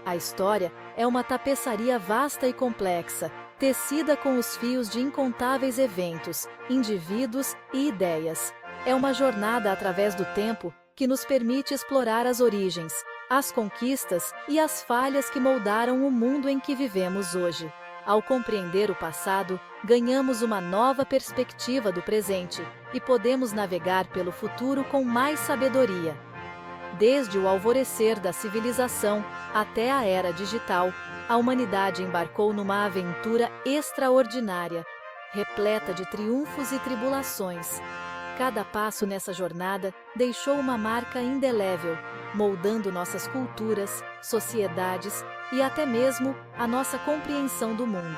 A história é uma tapeçaria vasta e complexa, tecida com os fios de incontáveis eventos, indivíduos e ideias. É uma jornada através do tempo que nos permite explorar as origens, as conquistas e as falhas que moldaram o mundo em que vivemos hoje. Ao compreender o passado, ganhamos uma nova perspectiva do presente e podemos navegar pelo futuro com mais sabedoria. Desde o alvorecer da civilização até a era digital, a humanidade embarcou numa aventura extraordinária, repleta de triunfos e tribulações. Cada passo nessa jornada deixou uma marca indelével, moldando nossas culturas, sociedades e até mesmo a nossa compreensão do mundo.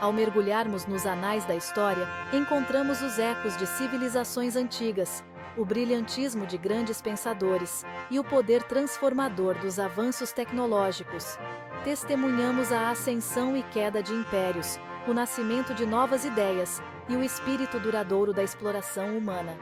Ao mergulharmos nos anais da história, encontramos os ecos de civilizações antigas, o brilhantismo de grandes pensadores e o poder transformador dos avanços tecnológicos. Testemunhamos a ascensão e queda de impérios, o nascimento de novas ideias e o espírito duradouro da exploração humana.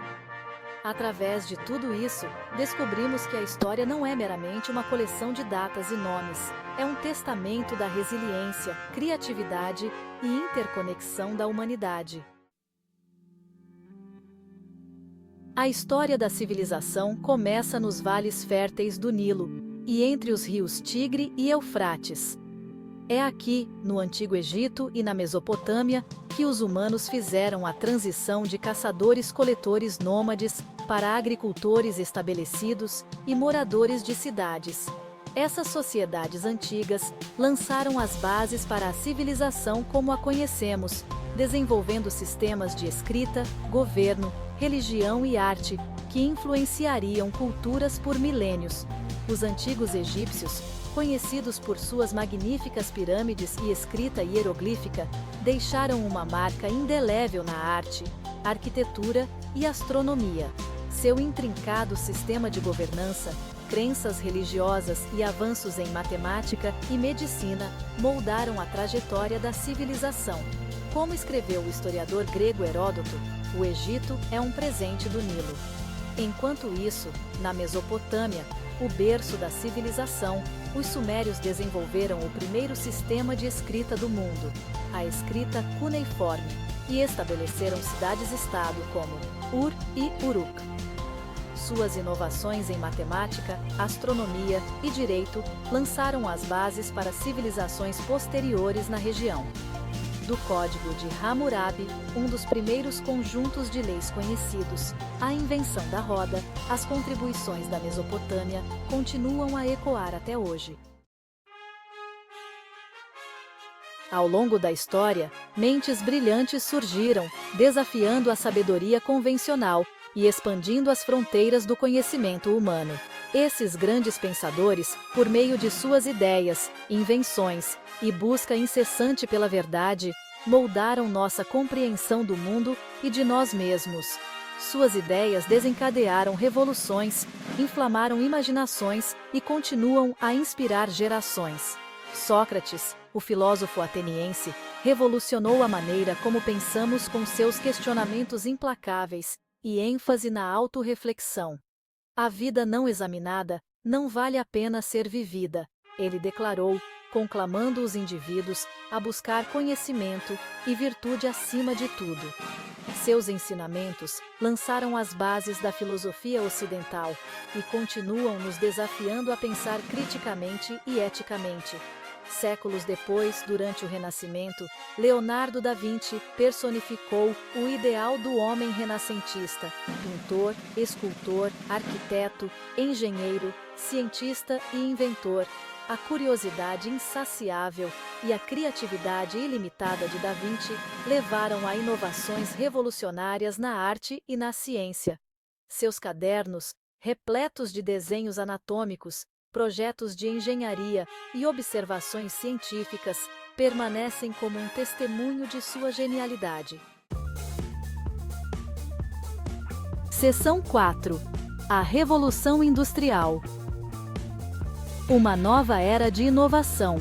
Através de tudo isso, descobrimos que a história não é meramente uma coleção de datas e nomes, é um testamento da resiliência, criatividade e interconexão da humanidade. A história da civilização começa nos vales férteis do Nilo e entre os rios Tigre e Eufrates. É aqui, no Antigo Egito e na Mesopotâmia, que os humanos fizeram a transição de caçadores-coletores nômades para agricultores estabelecidos e moradores de cidades. Essas sociedades antigas lançaram as bases para a civilização como a conhecemos, desenvolvendo sistemas de escrita, governo, religião e arte, que influenciariam culturas por milênios. Os antigos egípcios, conhecidos por suas magníficas pirâmides e escrita hieroglífica, deixaram uma marca indelével na arte, arquitetura e astronomia. Seu intrincado sistema de governança, crenças religiosas e avanços em matemática e medicina moldaram a trajetória da civilização. Como escreveu o historiador grego Heródoto, o Egito é um presente do Nilo. Enquanto isso, na Mesopotâmia, o berço da civilização, os sumérios desenvolveram o primeiro sistema de escrita do mundo, a escrita cuneiforme, e estabeleceram cidades-estado como Ur e Uruk. Suas inovações em matemática, astronomia e direito lançaram as bases para civilizações posteriores na região. Do Código de Hammurabi, um dos primeiros conjuntos de leis conhecidos, à invenção da roda, as contribuições da Mesopotâmia continuam a ecoar até hoje. Ao longo da história, mentes brilhantes surgiram, desafiando a sabedoria convencional e expandindo as fronteiras do conhecimento humano. Esses grandes pensadores, por meio de suas ideias, invenções e busca incessante pela verdade, moldaram nossa compreensão do mundo e de nós mesmos. Suas ideias desencadearam revoluções, inflamaram imaginações e continuam a inspirar gerações. Sócrates, o filósofo ateniense, revolucionou a maneira como pensamos com seus questionamentos implacáveis e ênfase na autorreflexão. A vida não examinada não vale a pena ser vivida, ele declarou, conclamando os indivíduos a buscar conhecimento e virtude acima de tudo. Seus ensinamentos lançaram as bases da filosofia ocidental e continuam nos desafiando a pensar criticamente e eticamente. Séculos depois, durante o Renascimento, Leonardo da Vinci personificou o ideal do homem renascentista, pintor, escultor, arquiteto, engenheiro, cientista e inventor. A curiosidade insaciável e a criatividade ilimitada de Da Vinci levaram a inovações revolucionárias na arte e na ciência. Seus cadernos, repletos de desenhos anatômicos, projetos de engenharia e observações científicas, permanecem como um testemunho de sua genialidade. Seção 4. A Revolução Industrial. Uma nova era de inovação.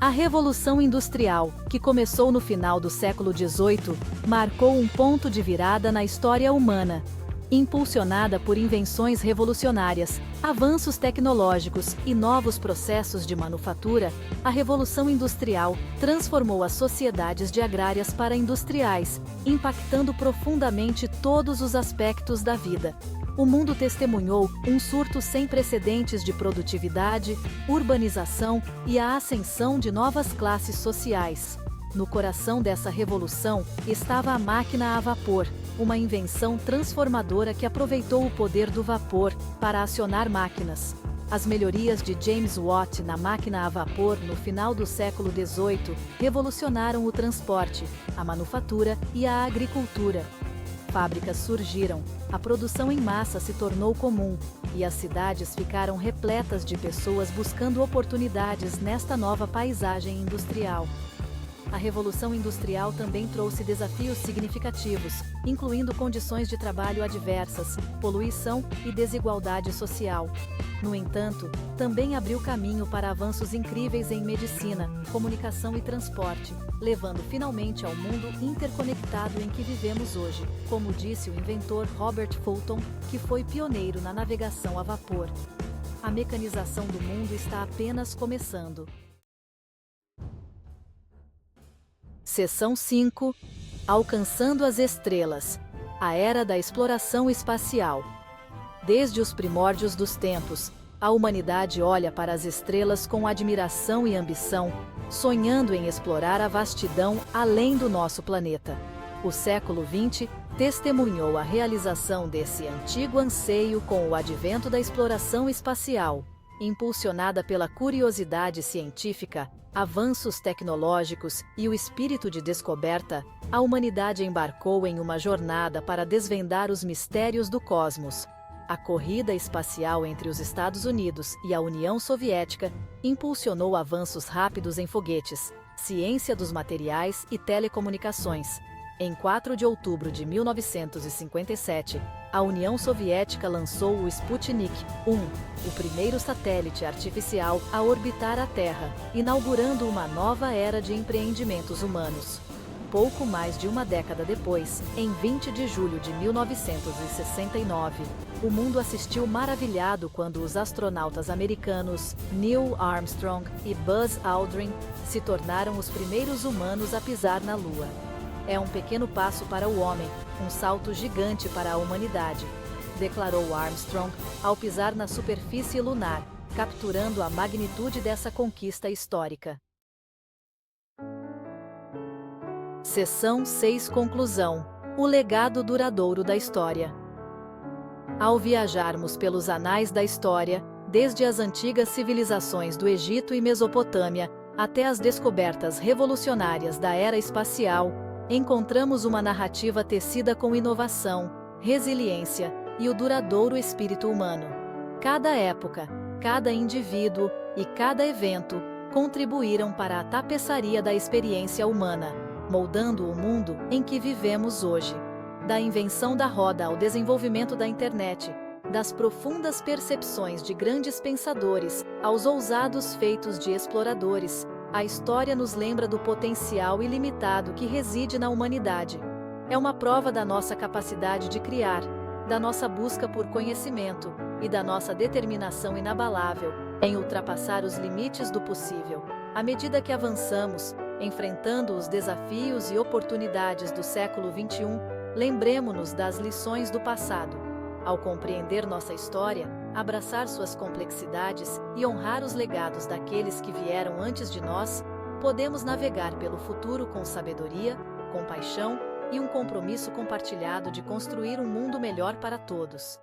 A Revolução Industrial, que começou no final do século XVIII, marcou um ponto de virada na história humana. Impulsionada por invenções revolucionárias, avanços tecnológicos e novos processos de manufatura, a Revolução Industrial transformou as sociedades de agrárias para industriais, impactando profundamente todos os aspectos da vida. O mundo testemunhou um surto sem precedentes de produtividade, urbanização e a ascensão de novas classes sociais. No coração dessa revolução estava a máquina a vapor, uma invenção transformadora que aproveitou o poder do vapor para acionar máquinas. As melhorias de James Watt na máquina a vapor no final do século XVIII revolucionaram o transporte, a manufatura e a agricultura. Fábricas surgiram, a produção em massa se tornou comum, e as cidades ficaram repletas de pessoas buscando oportunidades nesta nova paisagem industrial. A Revolução Industrial também trouxe desafios significativos, incluindo condições de trabalho adversas, poluição e desigualdade social. No entanto, também abriu caminho para avanços incríveis em medicina, comunicação e transporte, levando finalmente ao mundo interconectado em que vivemos hoje, como disse o inventor Robert Fulton, que foi pioneiro na navegação a vapor. A mecanização do mundo está apenas começando. Seção 5. Alcançando as estrelas. A era da exploração espacial. Desde os primórdios dos tempos, a humanidade olha para as estrelas com admiração e ambição, sonhando em explorar a vastidão além do nosso planeta. O século XX testemunhou a realização desse antigo anseio com o advento da exploração espacial. Impulsionada pela curiosidade científica, avanços tecnológicos e o espírito de descoberta, a humanidade embarcou em uma jornada para desvendar os mistérios do cosmos. A corrida espacial entre os Estados Unidos e a União Soviética impulsionou avanços rápidos em foguetes, ciência dos materiais e telecomunicações. Em 4 de outubro de 1957, a União Soviética lançou o Sputnik 1, o primeiro satélite artificial a orbitar a Terra, inaugurando uma nova era de empreendimentos humanos. Pouco mais de uma década depois, em 20 de julho de 1969, o mundo assistiu maravilhado quando os astronautas americanos Neil Armstrong e Buzz Aldrin se tornaram os primeiros humanos a pisar na Lua. É um pequeno passo para o homem, um salto gigante para a humanidade, declarou Armstrong ao pisar na superfície lunar, capturando a magnitude dessa conquista histórica. Seção 6. Conclusão. O legado duradouro da história. Ao viajarmos pelos anais da história, desde as antigas civilizações do Egito e Mesopotâmia, até as descobertas revolucionárias da era espacial, encontramos uma narrativa tecida com inovação, resiliência e o duradouro espírito humano. Cada época, cada indivíduo e cada evento contribuíram para a tapeçaria da experiência humana, moldando o mundo em que vivemos hoje. Da invenção da roda ao desenvolvimento da internet, das profundas percepções de grandes pensadores aos ousados feitos de exploradores, a história nos lembra do potencial ilimitado que reside na humanidade. É uma prova da nossa capacidade de criar, da nossa busca por conhecimento e da nossa determinação inabalável em ultrapassar os limites do possível. À medida que avançamos, enfrentando os desafios e oportunidades do século XXI, lembremo-nos das lições do passado. Ao compreender nossa história, abraçar suas complexidades e honrar os legados daqueles que vieram antes de nós, podemos navegar pelo futuro com sabedoria, compaixão e um compromisso compartilhado de construir um mundo melhor para todos.